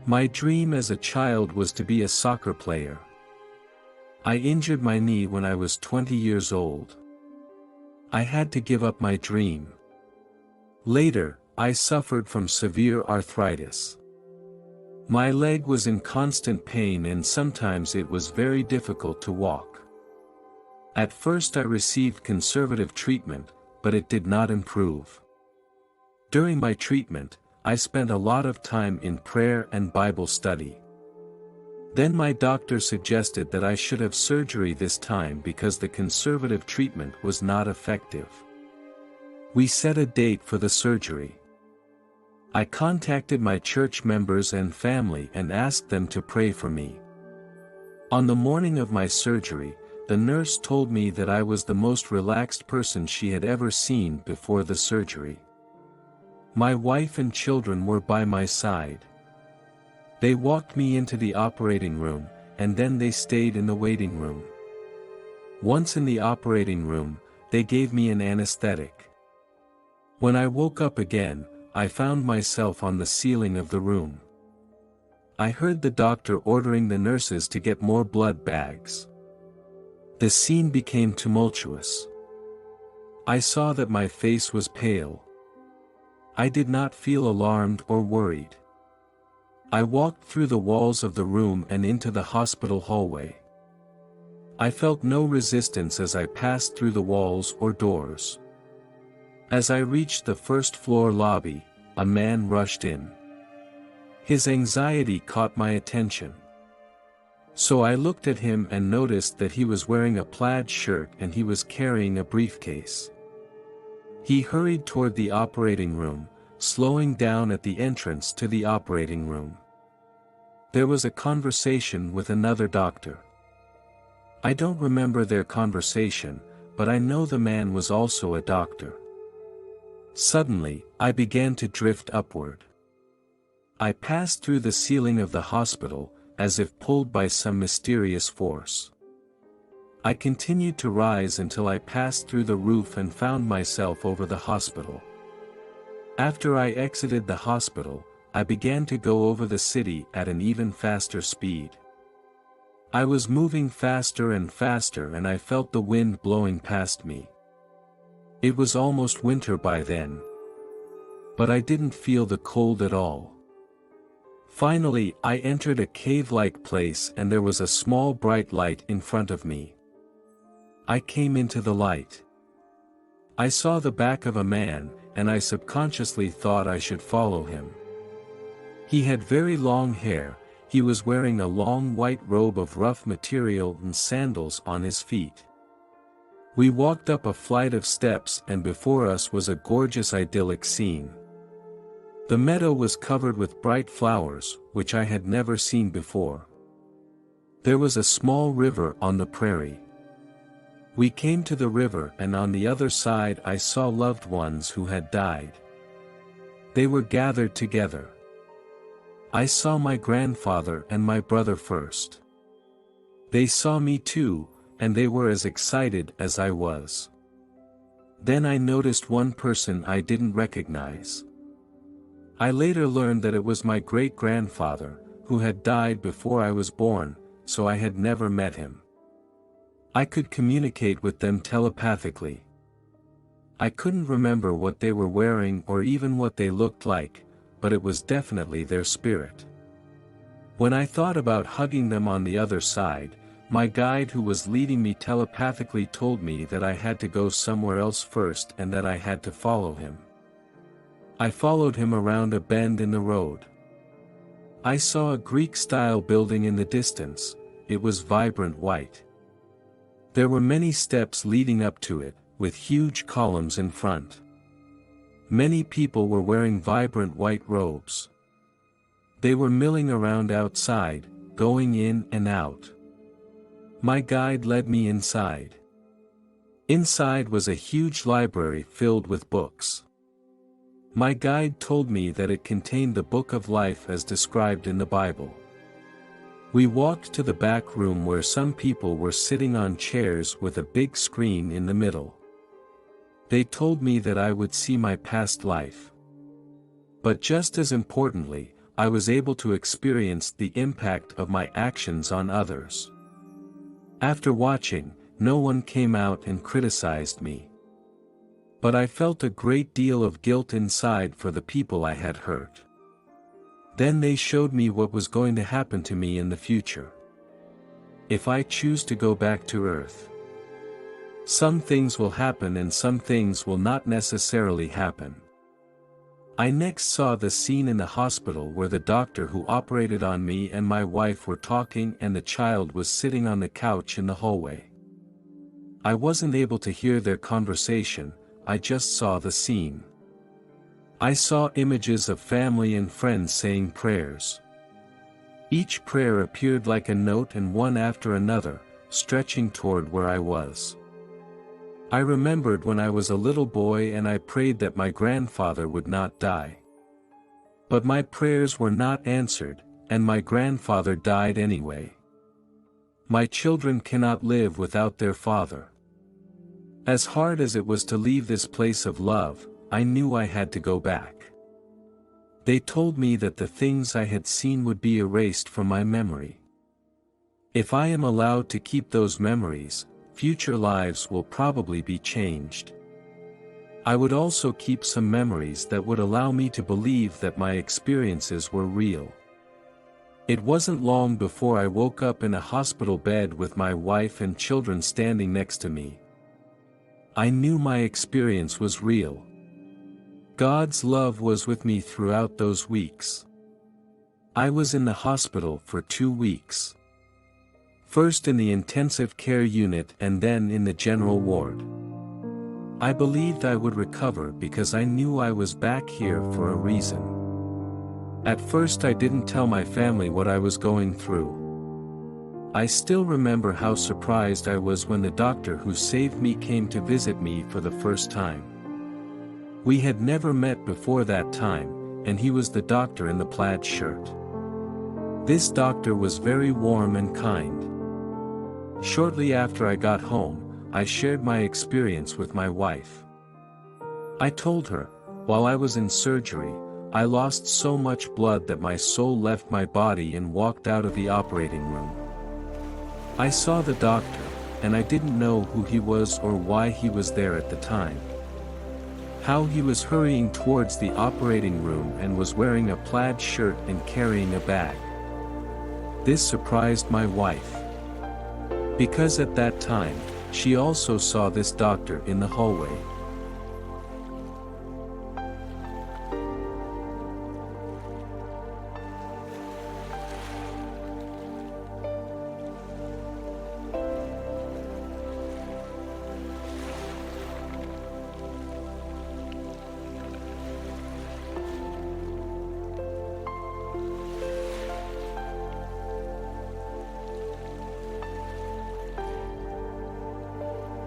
My dream as a child was to be a soccer player. I injured my knee when I was 20 years old. I had to give up my dream. Later, I suffered from severe arthritis. My leg was in constant pain and sometimes it was very difficult to walk. At first I received conservative treatment, but it did not improve. During my treatment, I spent a lot of time in prayer and Bible study. Then my doctor suggested that I should have surgery this time because the conservative treatment was not effective. We set a date for the surgery. I contacted my church members and family and asked them to pray for me. On the morning of my surgery, the nurse told me that I was the most relaxed person she had ever seen before the surgery. My wife and children were by my side. They walked me into the operating room, and then they stayed in the waiting room. Once in the operating room, they gave me an anesthetic. When I woke up again, I found myself on the ceiling of the room. I heard the doctor ordering the nurses to get more blood bags. The scene became tumultuous. I saw that my face was pale. I did not feel alarmed or worried. I walked through the walls of the room and into the hospital hallway. I felt no resistance as I passed through the walls or doors. As I reached the first-floor lobby, a man rushed in. His anxiety caught my attention. So I looked at him and noticed that he was wearing a plaid shirt and he was carrying a briefcase. He hurried toward the operating room, slowing down at the entrance to the operating room. There was a conversation with another doctor. I don't remember their conversation, but I know the man was also a doctor. Suddenly, I began to drift upward. I passed through the ceiling of the hospital, as if pulled by some mysterious force. I continued to rise until I passed through the roof and found myself over the hospital. After I exited the hospital, I began to go over the city at an even faster speed. I was moving faster and faster and I felt the wind blowing past me. It was almost winter by then. But I didn't feel the cold at all. Finally, I entered a cave-like place and there was a small bright light in front of me. I came into the light. I saw the back of a man, and I subconsciously thought I should follow him. He had very long hair, he was wearing a long white robe of rough material and sandals on his feet. We walked up a flight of steps and before us was a gorgeous idyllic scene. The meadow was covered with bright flowers, which I had never seen before. There was a small river on the prairie. We came to the river and on the other side I saw loved ones who had died. They were gathered together. I saw my grandfather and my brother first. They saw me too, and they were as excited as I was. Then I noticed one person I didn't recognize. I later learned that it was my great-grandfather, who had died before I was born, so I had never met him. I could communicate with them telepathically. I couldn't remember what they were wearing or even what they looked like, but it was definitely their spirit. When I thought about hugging them on the other side, my guide who was leading me telepathically told me that I had to go somewhere else first and that I had to follow him. I followed him around a bend in the road. I saw a Greek-style building in the distance. It was vibrant white. There were many steps leading up to it, with huge columns in front. Many people were wearing vibrant white robes. They were milling around outside, going in and out. My guide led me inside. Inside was a huge library filled with books. My guide told me that it contained the Book of Life as described in the Bible. We walked to the back room where some people were sitting on chairs with a big screen in the middle. They told me that I would see my past life. But just as importantly, I was able to experience the impact of my actions on others. After watching, no one came out and criticized me. But I felt a great deal of guilt inside for the people I had hurt. Then they showed me what was going to happen to me in the future. If I choose to go back to Earth, some things will happen and some things will not necessarily happen. I next saw the scene in the hospital where the doctor who operated on me and my wife were talking and the child was sitting on the couch in the hallway. I wasn't able to hear their conversation, I just saw the scene. I saw images of family and friends saying prayers. Each prayer appeared like a note and one after another, stretching toward where I was. I remembered when I was a little boy and I prayed that my grandfather would not die. But my prayers were not answered, and my grandfather died anyway. My children cannot live without their father. As hard as it was to leave this place of love, I knew I had to go back. They told me that the things I had seen would be erased from my memory. If I am allowed to keep those memories, future lives will probably be changed. I would also keep some memories that would allow me to believe that my experiences were real. It wasn't long before I woke up in a hospital bed with my wife and children standing next to me. I knew my experience was real. God's love was with me throughout those weeks. I was in the hospital for 2 weeks. First in the intensive care unit and then in the general ward. I believed I would recover because I knew I was back here for a reason. At first I didn't tell my family what I was going through. I still remember how surprised I was when the doctor who saved me came to visit me for the first time. We had never met before that time, and he was the doctor in the plaid shirt. This doctor was very warm and kind. Shortly after I got home, I shared my experience with my wife. I told her, while I was in surgery, I lost so much blood that my soul left my body and walked out of the operating room. I saw the doctor, and I didn't know who he was or why he was there at the time. How he was hurrying towards the operating room and was wearing a plaid shirt and carrying a bag. This surprised my wife. Because at that time, she also saw this doctor in the hallway.